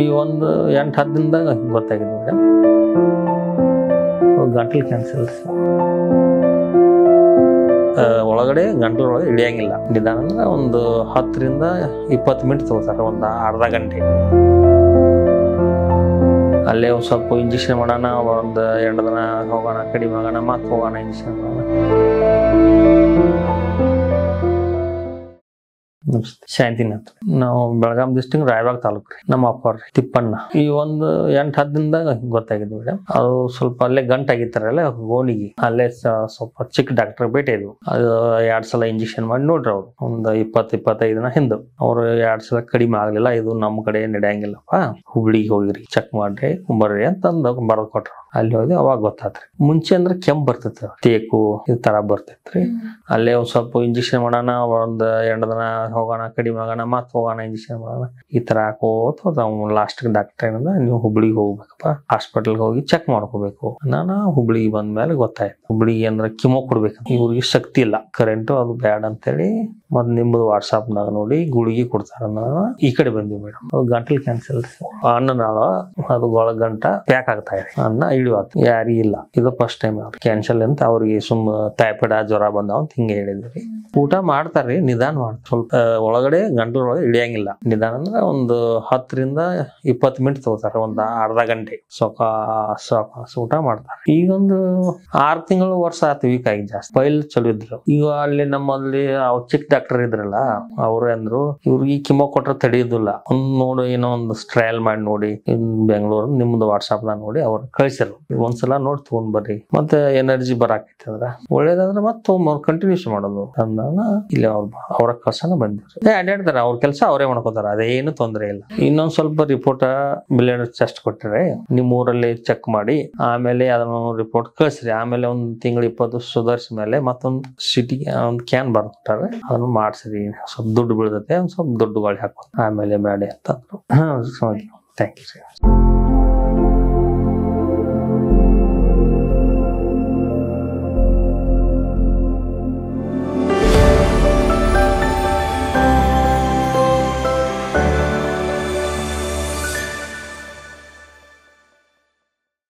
ಈ ಒಂದು 8-10 ದಿನದಾಗ ಗೊತ್ತಾಗಿದೆ ಮೇಡಮ್. ಗಂಟಲು ಕ್ಯಾನ್ಸರ್ ಒಳಗಡೆ ಗಂಟಲೊಳಗೆ ಹಿಡಿಯಂಗಿಲ್ಲ. ನಿಧಾನ ಅಂದ್ರೆ ಒಂದು 10ರಿಂದ 20 ಮಿನಿಟ್ ತಗೋತಾರೆ, ಒಂದು ಅರ್ಧ ಗಂಟೆ. ಅಲ್ಲೇ ಒಂದು ಸ್ವಲ್ಪ ಇಂಜೆಕ್ಷನ್ ಮಾಡೋಣ, ಒಂದು 2 ದಿನ ಹೋಗೋಣ, ಕಡಿಮೆ ಆಗೋಣ, ಮತ್ತೆ ಹೋಗೋಣ ಇಂಜೆಕ್ಷನ್ ಮಾಡೋಣ. ಶಾಂತಿನಾಥ್, ನಾವು ಬೆಳಗಾಂ ಡಿಸ್ಟ್ರಿಕ್ಟ್ ರಾಯಬಾಗ್ ತಾಲೂಕು ರೀ. ನಮ್ಮ ಅಪ್ಪ ರೀ ತಿಪ್ಪಣ್ಣ. ಈ ಒಂದು 8-10 ದಿನದಾಗ ಗೊತ್ತಾಗಿದೆ ಮೇಡಮ್. ಅದು ಸ್ವಲ್ಪ ಅಲ್ಲೇ ಗಂಟಾಗಿತ್ತಾರಲ್ಲ ಗೋಣಿಗೆ, ಅಲ್ಲೇ ಸ್ವಲ್ಪ ಚಿಕ್ಕ ಡಾಕ್ಟರ್ ಭೇಟಿ ಇದ್ವು. ಅದು 2 ಸಲ ಇಂಜೆಕ್ಷನ್ ಮಾಡಿ ನೋಡ್ರಿ ಅವ್ರು, ಒಂದು 20-25 ದಿನ ಹಿಂದೆ. ಅವ್ರು 2 ಸಲ ಕಡಿಮೆ ಆಗ್ಲಿಲ್ಲ, ಇದು ನಮ್ಮ ಕಡೆ ನಡೆಯಂಗಿಲ್ಲಪ್ಪ, ಹುಬ್ಳಿಗೆ ಹೋಗಿರಿ ಚೆಕ್ ಮಾಡ್ರಿ ಬರ್ರಿ ಅಂತಂದು ಬರೆದು ಕೊಟ್ರು. ಅಲ್ಲಿ ಹೋಗಿ ಅವಾಗ ಗೊತ್ತಾತ್ರಿ. ಮುಂಚೆ ಅಂದ್ರೆ ಕೆಮ್ಮು ಬರ್ತಿತ್ತು, ತೇಕು ಈ ತರ ಬರ್ತಿತ್ರಿ. ಅಲ್ಲೇ ಒಂದ್ ಸ್ವಲ್ಪ ಇಂಜೆಕ್ಷನ್ ಮಾಡೋಣ, ಒಂದ್ 2 ದಿನ ಹೋಗೋಣ, ಕಡಿಮೆ ಆಗೋಣ, ಮತ್ತೆ ಹೋಗೋಣ ಇಂಜೆಕ್ಷನ್ ಮಾಡೋಣ, ಈ ತರ ಹಾಕೋತ ಲಾಸ್ಟ್ ಡಾಕ್ಟರ್ ಏನಂದ, ನೀವು ಹುಬ್ಳಿಗೆ ಹೋಗ್ಬೇಕಪ್ಪ, ಹಾಸ್ಪಿಟಲ್ಗೆ ಹೋಗಿ ಚೆಕ್ ಮಾಡ್ಕೋಬೇಕು. ನಾನು ಹುಬ್ಳಿಗೆ ಬಂದ್ಮೇಲೆ ಗೊತ್ತಾಯ್ತು, ಹುಬ್ಳಿಗೆ ಅಂದ್ರೆ ಕಿಮೋ ಕೊಡ್ಬೇಕು, ಇವ್ರಿಗೆ ಶಕ್ತಿ ಇಲ್ಲ, ಕರೆಂಟು ಅದು ಬ್ಯಾಡ ಅಂತೇಳಿ ಮತ್ ನಿಮ್ದು ವಾಟ್ಸಾಪ್ನಾಗ ನೋಡಿ ಗುಳಿಗೆ ಕೊಡ್ತಾರ. ಈ ಕಡೆ ಬಂದ್ವಿ ಮೇಡಮ್. ಗಂಟಲು ಕ್ಯಾನ್ಸರ್, ಅನ್ನನಾಳ ಅದು ಒಳಗಂಟ ಪ್ಯಾಕ್ ಆಗ್ತಾ ಇದೆ, ಅನ್ನ ಇಳಿವಾತು, ಯಾರಿಗೂ ಇಲ್ಲ. ಇದು ಫಸ್ಟ್ ಟೈಮ್ ಅವ್ರು ಕ್ಯಾನ್ಸರ್ ಅಂತ ಅವ್ರಿಗೆ ಸುಮ್ಮ ಟೈಫಾಯ್ಡ್ ಜ್ವರ ಬಂದಾವ ಅಂತ ಹಿಂಗೆ ಹೇಳಿದ್ರಿ. ಊಟ ಮಾಡ್ತಾರ್ರಿ, ನಿಧಾನ ಮಾಡ್ತಾರೆ, ಸ್ವಲ್ಪ ಒಳಗಡೆ ಗಂಟಲೊಳಗೆ ಇಳಿಯಂಗಿಲ್ಲ. ನಿಧಾನ ಅಂದ್ರೆ ಒಂದು 10ರಿಂದ 20 ಮಿನಿಟ್ ತಗೋತಾರೆ, ಒಂದು ಅರ್ಧ ಗಂಟೆ. ಸಾವಕಾಶ ಊಟ ಮಾಡ್ತಾರೆ. ಈಗೊಂದು 6 ತಿಂಗಳು ವರ್ಷ ಆಯ್ತು, ವೀಕ್ ಆಗಿ ಜಾಸ್ತಿ. ಪೈಲ್ ಚಲೋ ಇದ್ರು. ಈಗ ಅಲ್ಲಿ ನಮ್ಮಲ್ಲಿ ಚಿಕ್ಕ ಡಾಕ್ಟರ್ ಇದ್ರಲ್ಲ, ಅವ್ರು ಅಂದ್ರು ಇವ್ರಿಗೆ ಕಿಮೋ ಕೊಟ್ರೆ ತಡೆಯೋದಿಲ್ಲ, ನೋಡಿ ಏನೋ ಒಂದು ಟ್ರಯಲ್ ಮಾಡಿ ನೋಡಿ, ಬೆಂಗಳೂರು ನಿಮ್ದು ವಾಟ್ಸಾಪ್ ದಾಗ ನೋಡಿ ಅವ್ರು ಕಳ್ಸಿರು, ಒಂದ್ಸಲ ನೋಡಿ ತಗೊಂಡ್ ಬರ್ರಿ, ಮತ್ತೆ ಎನರ್ಜಿ ಬರಾಕೈತಿ ಅಂದ್ರ ಒಳ್ಳೇದಾದ್ರೆ ಮತ್ತೆ ಕಂಟಿನ್ಯೂಸ್ ಮಾಡೋದು ಅಂದಾಗ ಇಲ್ಲಿ ಅವ್ರ ಕಳ್ಸನ ಬಂದಿವ್ರಿ. ಅಡ್ಡಾಡ್ತಾರ, ಅವ್ರ ಕೆಲಸ ಅವರೇ ಮಾಡ್ಕೋತಾರ, ಅದೇನು ತೊಂದರೆ ಇಲ್ಲ. ಇನ್ನೊಂದ್ ಸ್ವಲ್ಪ ರಿಪೋರ್ಟ್ ಬ್ಲಡ್ ಟೆಸ್ಟ್ ಕೊಟ್ಟಿರಿ, ನಿಮ್ ಊರಲ್ಲಿ ಚೆಕ್ ಮಾಡಿ ಆಮೇಲೆ ಅದನ್ನ ರಿಪೋರ್ಟ್ ಕಳ್ಸ್ರಿ. ಆಮೇಲೆ ಒಂದ್ ತಿಂಗಳು 20 ಸುಧಾರಿಸ ಮೇಲೆ ಮತ್ತೊಂದು ಸಿಟಿ ಒಂದ್ ಕ್ಯಾನ್ ಬರ್ತಾರೆ, ಅದನ್ನ ಮಾಡ್ಸ್ರಿ, ಸ್ವಲ್ಪ ದುಡ್ಡು ಬೀಳ್ತೈತೆ, ಒಂದ್ ಸ್ವಲ್ಪ ದುಡ್ಡುಗಳು ಹಾಕೋ ಆಮೇಲೆ ಬೇಡ ಅಂತಂದ್ರು. Thank you.